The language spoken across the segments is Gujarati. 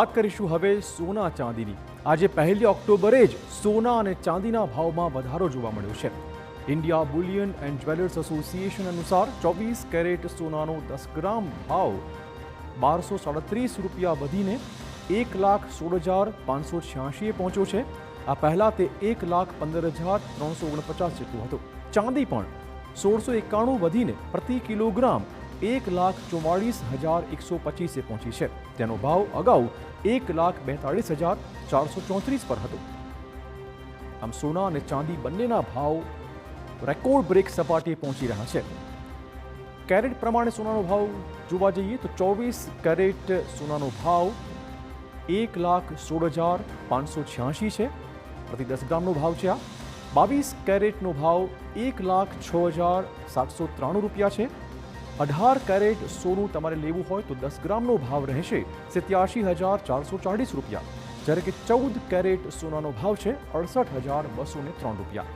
વાત કરીશું હવે સોના ચાંદીની। આજે 1 ઓક્ટોબરે જ સોના અને ચાંદીના ભાવમાં વધારો જોવા મળ્યો છે। India Boolean and jewellers association અનુસાર 24 કેરેટ સોનાનો 10 ગ્રામ ભાવ 1237 રૂપિયા વધીને 1,16,586 પહોંચ્યો છે। આ પહેલા તે 1,15,349 જેટલું હતું। ચાંદી પણ 1691 વધીને પ્રતિ કિલોગ્રામ 1,44,125 પહોંચી છે। તેનો ભાવ અગાઉ 1,42,434 પર હતો। આમ સોના અને ચાંદી બંનેના ભાવ રેકોર્ડ બ્રેક સપાટીએ પહોંચી રહ્યા છે। કેરેટ પ્રમાણે સોનાનો ભાવ જોવા જઈએ તો 24 કેરેટ સોનાનો ભાવ 1,16,586 છે, પ્રતિ 10 ગ્રામનો ભાવ છે। આ 22 કેરેટનો ભાવ 1,06,793 રૂપિયા છે। 18 કેરેટ સોનું તમારે લેવું હોય તો 10 ગ્રામનો ભાવ રહેશે 87,440 રૂપિયા, જ્યારે કે 14 કેરેટ સોનાનો ભાવ છે 68,203 રૂપિયા।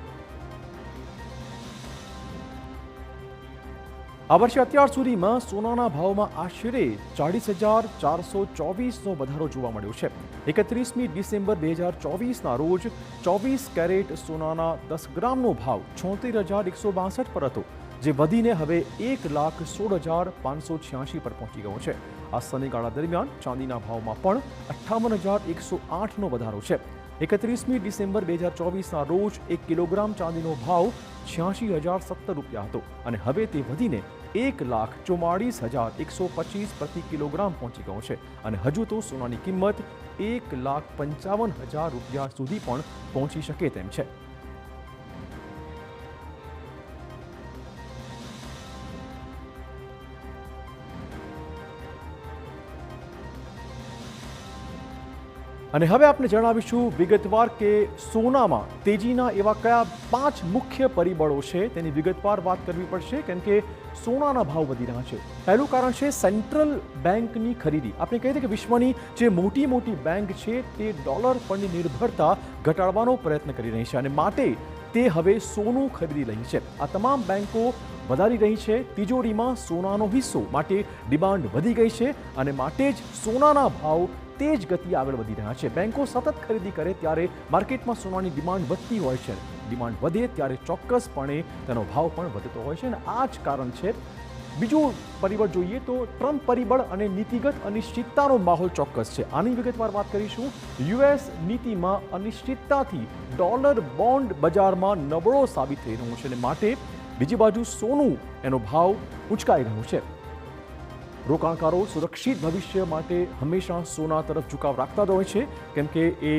આ વર્ષે અત્યાર સુધીમાં સોનાના ભાવમાં આશરે 40,424નો વધારો જોવા મળ્યો છે। 31મી ડિસેમ્બર 2024ના રોજ 24 કેરેટ સોનાના 10 ગ્રામનો ભાવ 76,162 પર હતો, જે વધીને હવે 1,16,586 પર પહોંચી ગયો છે। આ સમયગાળા દરમિયાન ચાંદીના ભાવમાં પણ 58,108નો વધારો છે। 31મી ડિસેમ્બર 2024ના રોજ 1 કિલોગ્રામ ચાંદીનો ભાવ 86,017 રૂપિયા હતો અને હવે તે વધીને 1,44,125 પ્રતિ કિલોગ્રામ પહોંચી ગયો છે અને હજુ તો સોનાની કિંમત 1,55,000 રૂપિયા સુધી પણ પહોંચી શકે તેમ છે। અને હવે આપણે જણાવીશું વિગતવાર કે સોનામાં તેજીના એવા કયા 5 મુખ્ય પરિબળો છે તેની વિગતવાર વાત કરવી પડશે, કેમ કે સોનાના ભાવ વધી રહ્યા છે। પહેલું કારણ છે સેન્ટ્રલ બેંકની ખરીદી। આપણે કહીએ કે વિશ્વની જે મોટી મોટી બેંક છે તે ડોલર પરની નિર્ભરતા ઘટાડવાનો પ્રયત્ન કરી રહી છે અને માટે તે હવે સોનું ખરીદી રહી છે। આ તમામ બેંકો વધારી રહી છે તિજોરીમાં સોનાનો હિસ્સો, માટે ડિમાન્ડ વધી ગઈ છે અને માટે જ સોનાના ભાવ તેજ ગતિએ આગળ વધી રહ્યા છે। બેંકો સતત ખરીદી કરે ત્યારે માર્કેટમાં સોનાની ડિમાન્ડ વધતી હોય છે। ડિમાન્ડ વધે ત્યારે ચોક્કસપણે તેનો ભાવ પણ વધતો હોય છે અને આ જ કારણ છે। બીજું પરિબળ જોઈએ તો ટ્રમ્પ પરિબળ અને નીતિગત અનિશ્ચિતતાનો માહોલ ચોક્કસ છે। આની વિગતવાર વાત કરીશું। યુએસ નીતિમાં અનિશ્ચિતતાથી ડોલર બોન્ડ બજારમાં નબળો સાબિત થઈ રહ્યું છે અને માટે બીજી બાજુ સોનું એનો ભાવ ઉંચકાઈ રહ્યો છે। રોકાણકારો સુરક્ષિત ભવિષ્ય માટે હંમેશા સોના તરફ ઝુકાવ રાખતા જ હોય છે, કેમ કે એ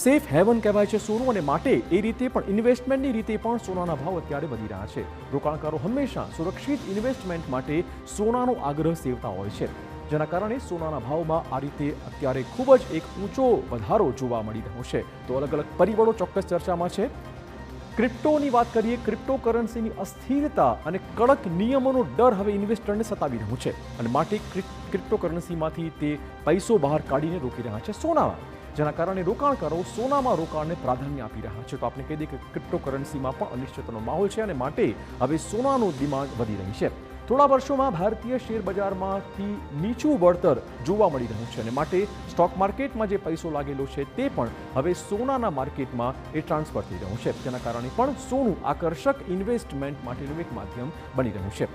સેફ હેવન કહેવાય છે સોનું અને માટે એ રીતે પણ ઇન્વેસ્ટમેન્ટની રીતે પણ સોનાના ભાવ અત્યારે વધી રહ્યા છે। રોકાણકારો હંમેશા સુરક્ષિત ઇન્વેસ્ટમેન્ટ માટે સોનાનો આગ્રહ સેવતા હોય છે, જેના કારણે સોનાના ભાવમાં આ રીતે અત્યારે ખૂબ જ એક ઊંચો વધારો જોવા મળી રહ્યો છે। તો અલગ અલગ પરિબળો ચોક્કસ ચર્ચામાં છે। ક્રિપ્ટોની વાત કરીએ। ક્રિપ્ટોકરન્સીની અસ્થિરતા અને કડક નિયમોનો ડર હવે ઇન્વેસ્ટરને સતાવી રહ્યું છે અને માટે ક્રિપ્ટોકરન્સીમાંથી તે પૈસો બહાર કાઢીને રોકી રહ્યા છે સોનામાં, જેના કારણે રોકાણકારો સોનામાં રોકાણને પ્રાધાન્ય આપી રહ્યા છે। તો આપણે કહી દઈએ કે ક્રિપ્ટોકરન્સીમાં પણ અનિશ્ચિતતાનો માહોલ છે અને માટે હવે સોનાનું ડિમાન્ડ વધી રહી છે। થોડા વર્ષોમાં ભારતીય શેર બજારમાંથી નીચું વળતર જોવા મળી રહ્યું છે અને માટે સ્ટોક માર્કેટમાં જે પૈસો લાગેલો છે તે પણ હવે સોનાના માર્કેટમાં એ ટ્રાન્સફર થઈ રહ્યું છે, જેના કારણે પણ સોનું આકર્ષક ઇન્વેસ્ટમેન્ટ માટેનું એક માધ્યમ બની રહ્યું છે।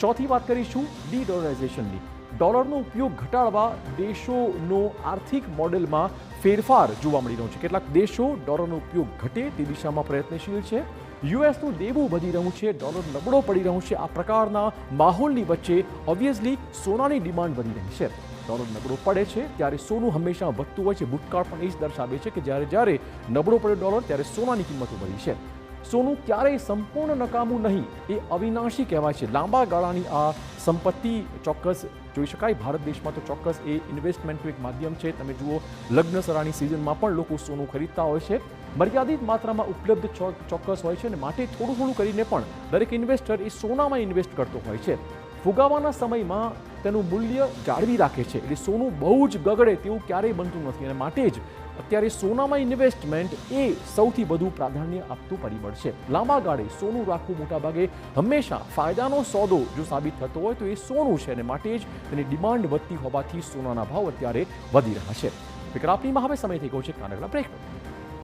ચોથી વાત કરીશું ડી-ડોલરાઇઝેશનની। ડોલરનો ઉપયોગ ઘટાડવા દેશોનો આર્થિક મોડેલમાં ફેરફાર જોવા મળી રહ્યો છે। કેટલાક દેશો ડોલરનો ઉપયોગ ઘટે તે દિશામાં પ્રયત્નશીલ છે। યુએસનું દેવું વધી રહ્યું છે, ડોલર નબળો પડી રહ્યું છે। આ પ્રકારના માહોલની વચ્ચે ઓબ્વિયસલી સોનાની ડિમાન્ડ વધી રહી છે। ડોલર નબળો પડે છે ત્યારે સોનું હંમેશા વધતું હોય છે। ભૂતકાળ પણ એ જ દર્શાવે છે કે જ્યારે નબળો પડે ડોલર ત્યારે સોનાની કિંમતો વધી છે। સોનું ક્યારેય સંપૂર્ણ નકામું નહીં, એ અવિનાશી કહેવાય છે। લાંબા ગાળાની આ સંપત્તિ ચોક્કસ જોઈ શકાય। ભારત દેશમાં તો ચોક્કસ એ ઇન્વેસ્ટમેન્ટનું એક માધ્યમ છે। તમે જુઓ લગ્ન સરાની સિઝનમાં પણ લોકો સોનું ખરીદતા હોય છે। મર્યાદિત માત્રામાં ઉપલબ્ધ ચોક્કસ હોય છે અને માટે થોડું થોડું કરીને પણ દરેક ઇન્વેસ્ટર એ સોનામાં ઇન્વેસ્ટ કરતો હોય છે। ફુગાવાના સમયમાં તેનું મૂલ્ય જાળવી રાખે છે. એટલે સોનું બહુ જ ગગડે તેવું ક્યારેય બનતું નથી અને માટે જ અત્યારે સોનામાં ઇન્વેસ્ટમેન્ટ એ સૌથી વધુ પ્રાધાન્ય આપતું પરિબળ છે. લાંબા ગાળે સોનું રાખવું મોટાભાગે હંમેશા ફાયદાનો સોદો જો સાબિત થતો હોય તો એ સોનું છે અને માટે જ તેની ડિમાન્ડ વધતી હોવાથી સોનાના ભાવ અત્યારે વધી રહ્યા છે. વિક્રાપનીમાં હવે સમય થઈ ગયો છે નાનકડા બ્રેકનો.